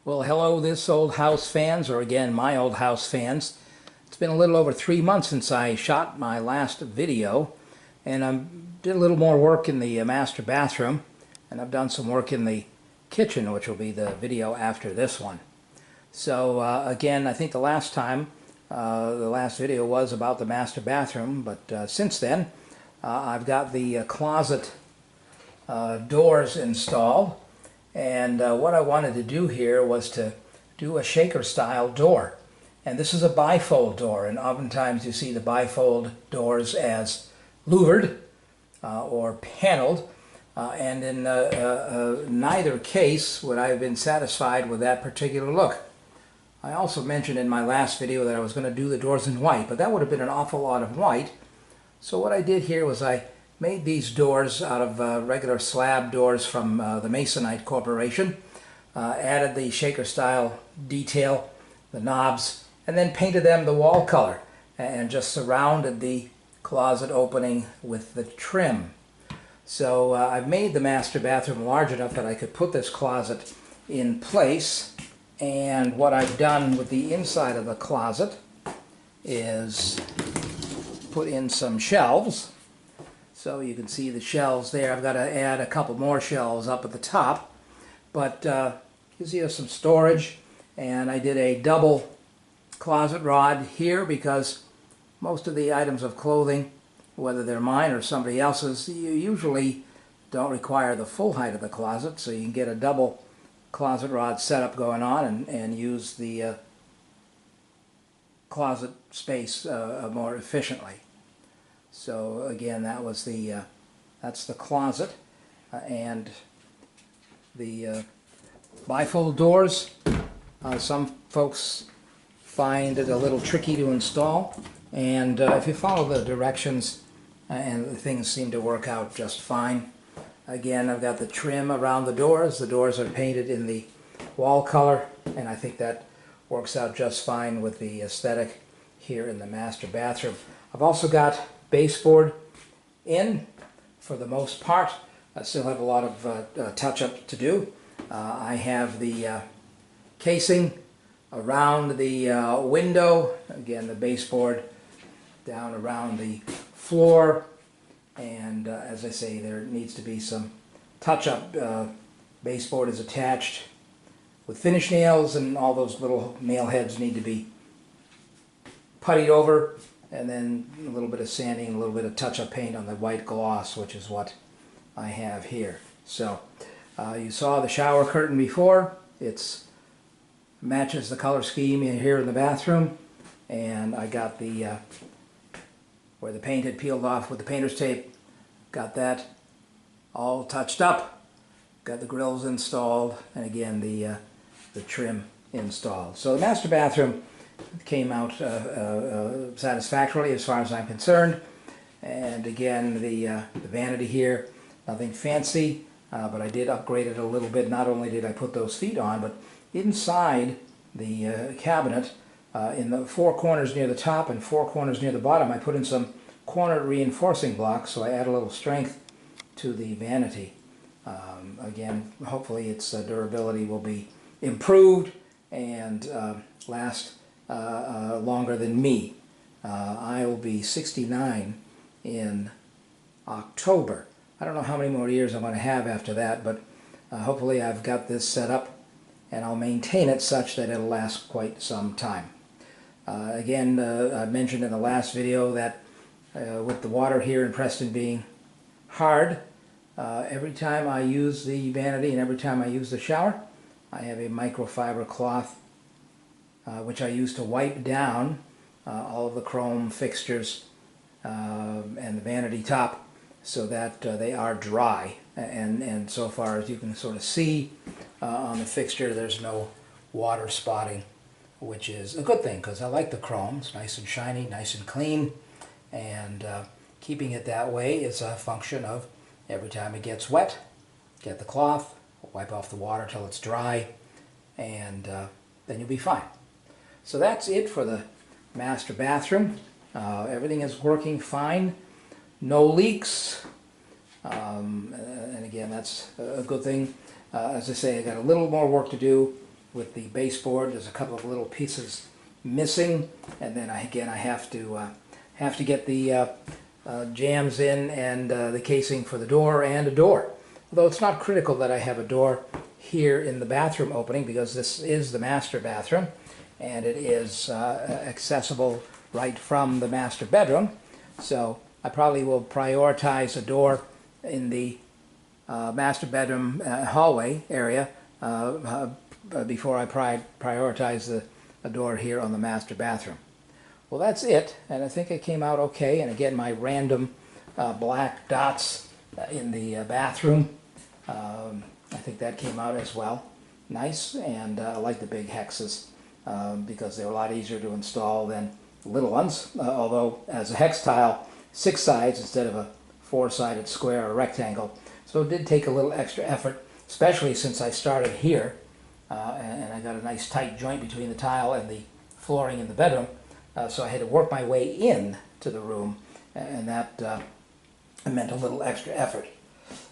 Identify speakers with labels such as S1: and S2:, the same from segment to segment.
S1: Well, hello, this old house fans, or again, my old house fans. It's been a little over 3 months since I shot my last video, and I did a little more work in the master bathroom, and I've done some work in the kitchen, which will be the video after this one. So again, I think the last video was about the master bathroom, but since then, I've got the closet doors installed. And what I wanted to do here was to do a shaker style door. And this is a bifold door, and oftentimes you see the bifold doors as louvered or paneled, and in neither case would I have been satisfied with that particular look. I also mentioned in my last video that I was going to do the doors in white, but that would have been an awful lot of white. So what I did here was I made these doors out of regular slab doors from the Masonite Corporation, added the shaker style detail, the knobs, and then painted them the wall color and just surrounded the closet opening with the trim. So I've made the master bathroom large enough that I could put this closet in place, and what I've done with the inside of the closet is put in some shelves. So you can see the shelves there. I've got to add a couple more shelves up at the top, but gives you some storage. And I did a double closet rod here because most of the items of clothing, whether they're mine or somebody else's, you usually don't require the full height of the closet, so you can get a double closet rod setup going on and use the closet space more efficiently. So again, that's the closet, and the bifold doors. Some folks find it a little tricky to install, and if you follow the directions, and things seem to work out just fine. Again, I've got the trim around the doors. The doors are painted in the wall color, and I think that works out just fine with the aesthetic here in the master bathroom. I've also got baseboard in for the most part. I still have a lot of touch-up to do. I have the casing around the window, again the baseboard down around the floor, and as I say, there needs to be some touch-up. Baseboard is attached with finish nails, and all those little nail heads need to be puttied over, and then a little bit of sanding and a little bit of touch-up paint on the white gloss, which is what I have here. So you saw the shower curtain before. It matches the color scheme in here in the bathroom, and I got the where the paint had peeled off with the painter's tape, got that all touched up, got the grills installed, and again the trim installed. So the master bathroom came out satisfactorily as far as I'm concerned. And again, the vanity here, nothing fancy, but I did upgrade it a little bit. Not only did I put those feet on, but inside the cabinet, in the four corners near the top and four corners near the bottom, I put in some corner reinforcing blocks, so I add a little strength to the vanity. Again, hopefully its durability will be improved and last longer than me. I will be 69 in October. I don't know how many more years I'm going to have after that, but hopefully I've got this set up and I'll maintain it such that it'll last quite some time. Again, I mentioned in the last video that with the water here in Preston being hard, every time I use the vanity and every time I use the shower, I have a microfiber cloth which I use to wipe down all of the chrome fixtures and the vanity top so that they are dry. And so far as you can sort of see on the fixture, there's no water spotting, which is a good thing because I like the chrome. It's nice and shiny, nice and clean, and keeping it that way is a function of every time it gets wet, get the cloth, wipe off the water till it's dry, and then you'll be fine. So that's it for the master bathroom. Everything is working fine. No leaks. And again, that's a good thing. As I say, I got a little more work to do with the baseboard. There's a couple of little pieces missing, and then I have to get the jambs in and the casing for the door and a door. Although it's not critical that I have a door here in the bathroom opening, because this is the master bathroom and it is accessible right from the master bedroom. So I probably will prioritize a door in the master bedroom hallway area before I prioritize a door here on the master bathroom. Well, that's it, and I think it came out okay. And again, my random black dots in the bathroom, I think that came out as well. Nice, and I like the big hexes because they're a lot easier to install than little ones, although as a hex tile, 6 sides instead of a 4-sided square or rectangle. So it did take a little extra effort, especially since I started here, and I got a nice tight joint between the tile and the flooring in the bedroom. So I had to work my way in to the room, and that meant a little extra effort.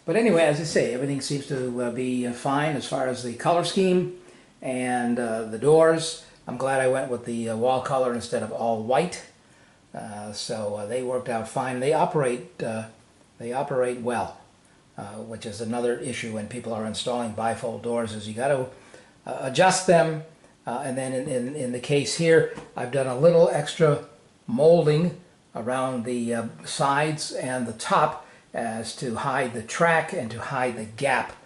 S1: But anyway, as I say, everything seems to be fine as far as the color scheme and the doors. I'm glad I went with the wall color instead of all white. So they worked out fine. They operate well, which is another issue when people are installing bifold doors, is you got to adjust them. And then in the case here, I've done a little extra molding around the sides and the top as to hide the track and to hide the gap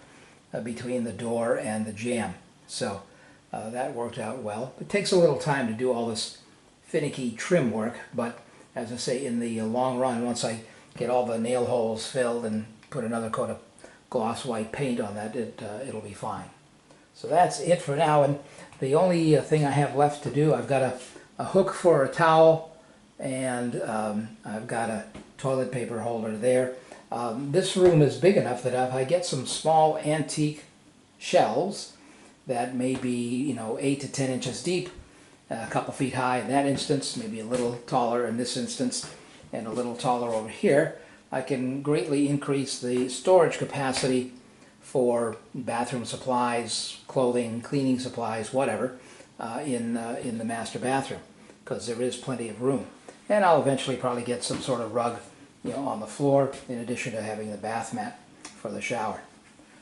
S1: between the door and the jamb. So that worked out well. It takes a little time to do all this finicky trim work, but as I say, in the long run, once I get all the nail holes filled and put another coat of gloss white paint on that, it'll be fine. So that's it for now, and the only thing I have left to do, I've got a hook for a towel, and I've got a toilet paper holder there. This room is big enough that if I get some small antique shelves that may be 8 to 10 inches deep, a couple feet high in that instance, maybe a little taller in this instance, and a little taller over here, I can greatly increase the storage capacity for bathroom supplies, clothing, cleaning supplies, whatever, in the master bathroom, because there is plenty of room. And I'll eventually probably get some sort of rug, on the floor, in addition to having the bath mat for the shower.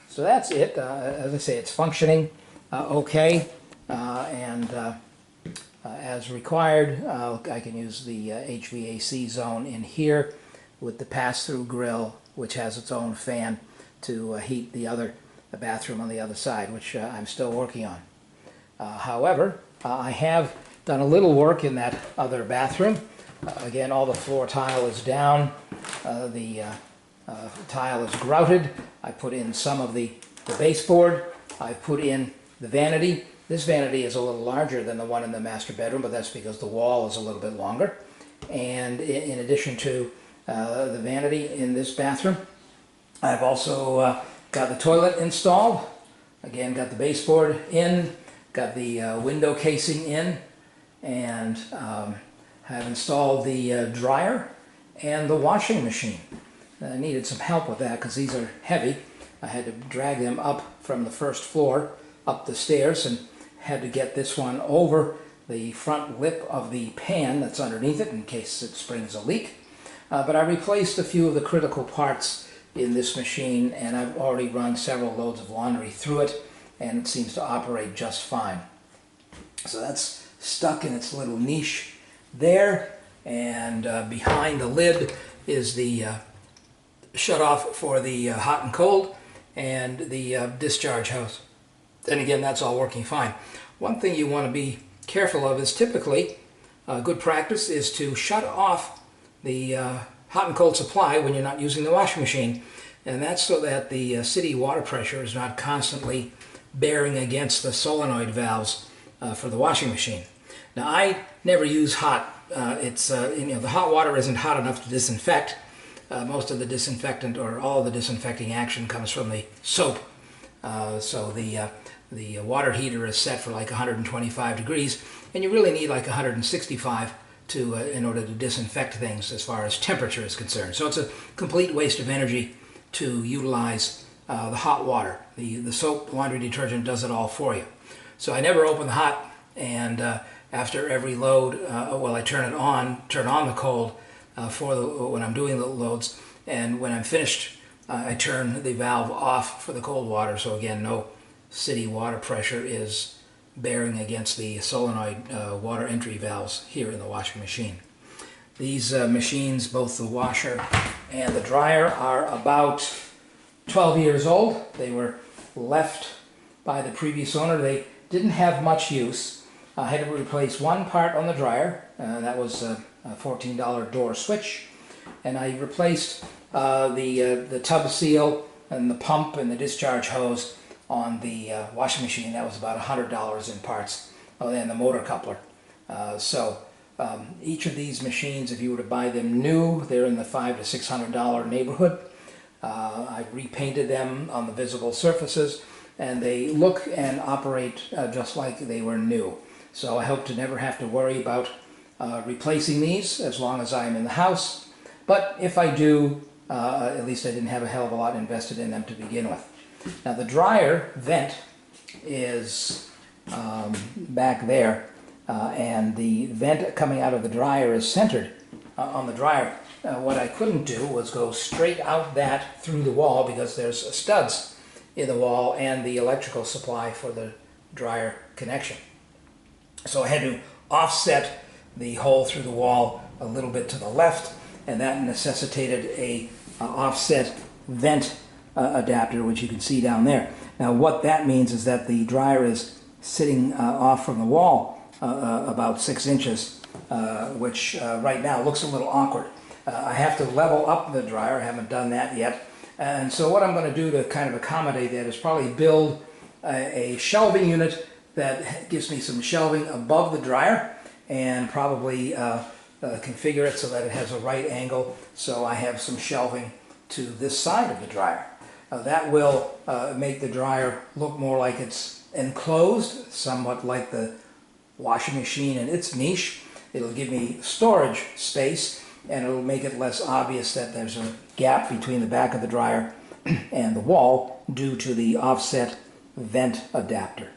S1: So that's it. As I say, it's functioning okay, and as required, I can use the HVAC zone in here with the pass-through grill, which has its own fan to heat the bathroom on the other side, which I'm still working on. However, I have done a little work in that other bathroom. Again, all the floor tile is down. The tile is grouted. I put in some of the baseboard. I put in the vanity. This vanity is a little larger than the one in the master bedroom, but that's because the wall is a little bit longer. And in addition to the vanity in this bathroom, I've also got the toilet installed. Again, got the baseboard in, got the window casing in, and have installed the dryer and the washing machine. I needed some help with that because these are heavy. I had to drag them up from the first floor up the stairs and had to get this one over the front lip of the pan that's underneath it in case it springs a leak. But I replaced a few of the critical parts in this machine, and I've already run several loads of laundry through it, and it seems to operate just fine. So that's stuck in its little niche there, and behind the lid is the shutoff for the hot and cold and the discharge hose. And again, that's all working fine. One thing you want to be careful of is typically good practice is to shut off the hot and cold supply when you're not using the washing machine, and that's so that the city water pressure is not constantly bearing against the solenoid valves for the washing machine. Now, I never use hot. The hot water isn't hot enough to disinfect. Most of the disinfectant or all of the disinfecting action comes from the soap. So the water heater is set for like 125 degrees, and you really need like 165 in order to disinfect things as far as temperature is concerned. So it's a complete waste of energy to utilize the hot water. The soap laundry detergent does it all for you. So I never open the hot, and after every load, well, I turn on the cold when I'm doing the loads, and when I'm finished, I turn the valve off for the cold water. So again, no city water pressure is bearing against the solenoid water entry valves here in the washing machine. These machines, both the washer and the dryer, are about 12 years old. They were left by the previous owner. They didn't have much use. I had to replace one part on the dryer. That was a $14 door switch. And I replaced the tub seal and the pump and the discharge hose on the washing machine. That was about $100 in parts. Oh, and the motor coupler. Each of these machines, if you were to buy them new, they're in the $500 to $600 neighborhood. I repainted them on the visible surfaces, and they look and operate just like they were new. So I hope to never have to worry about replacing these as long as I'm in the house. But if I do, at least I didn't have a hell of a lot invested in them to begin with. Now the dryer vent is back there, and the vent coming out of the dryer is centered on the dryer. What I couldn't do was go straight out that through the wall, because there's studs in the wall and the electrical supply for the dryer connection. So I had to offset the hole through the wall a little bit to the left, and that necessitated a offset vent adapter, which you can see down there. Now what that means is that the dryer is sitting off from the wall about 6 inches, which right now looks a little awkward. I have to level up the dryer. I haven't done that yet. And so what I'm going to do to kind of accommodate that is probably build a shelving unit that gives me some shelving above the dryer, and probably configure it so that it has a right angle, so I have some shelving to this side of the dryer. That will make the dryer look more like it's enclosed, somewhat like the washing machine in its niche. It'll give me storage space, and it'll make it less obvious that there's a gap between the back of the dryer and the wall due to the offset vent adapter.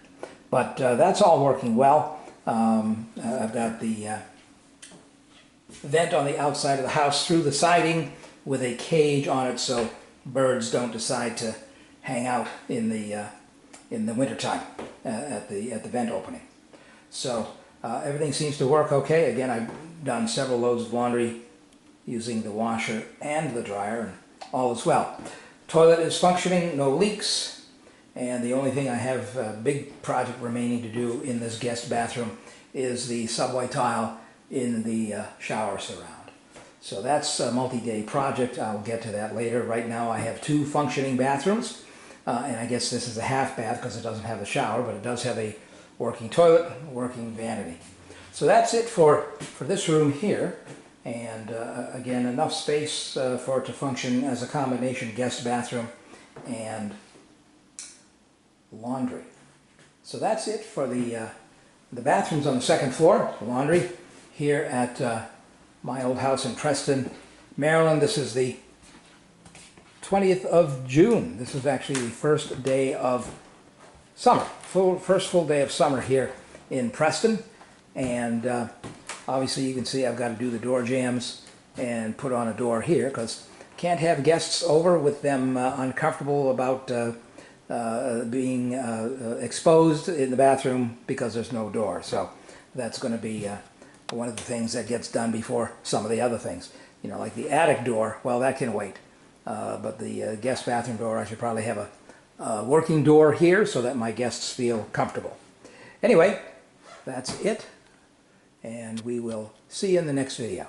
S1: But that's all working well. I've got the vent on the outside of the house through the siding with a cage on it, so birds don't decide to hang out in the wintertime at the vent opening. So everything seems to work okay. Again, I've done several loads of laundry using the washer and the dryer, and all is well. Toilet is functioning, no leaks, and the only thing I have a big project remaining to do in this guest bathroom is the subway tile in the shower surround. So that's a multi-day project. I'll get to that later. Right now I have 2 functioning bathrooms, and I guess this is a half bath because it doesn't have a shower, but it does have a working toilet, working vanity. So that's it for this room here, and again, enough space for it to function as a combination guest bathroom and laundry. So that's it for the bathrooms on the second floor, the laundry here at my old house in Preston, Maryland. This is the 20th of June. This is actually the first day of summer, first full day of summer here in Preston. And obviously you can see I've got to do the door jambs and put on a door here, because can't have guests over with them uncomfortable about being exposed in the bathroom because there's no door. So that's going to be one of the things that gets done before some of the other things. You know, like the attic door, well, that can wait. But the guest bathroom door, I should probably have a working door here so that my guests feel comfortable. Anyway, that's it, and we will see you in the next video.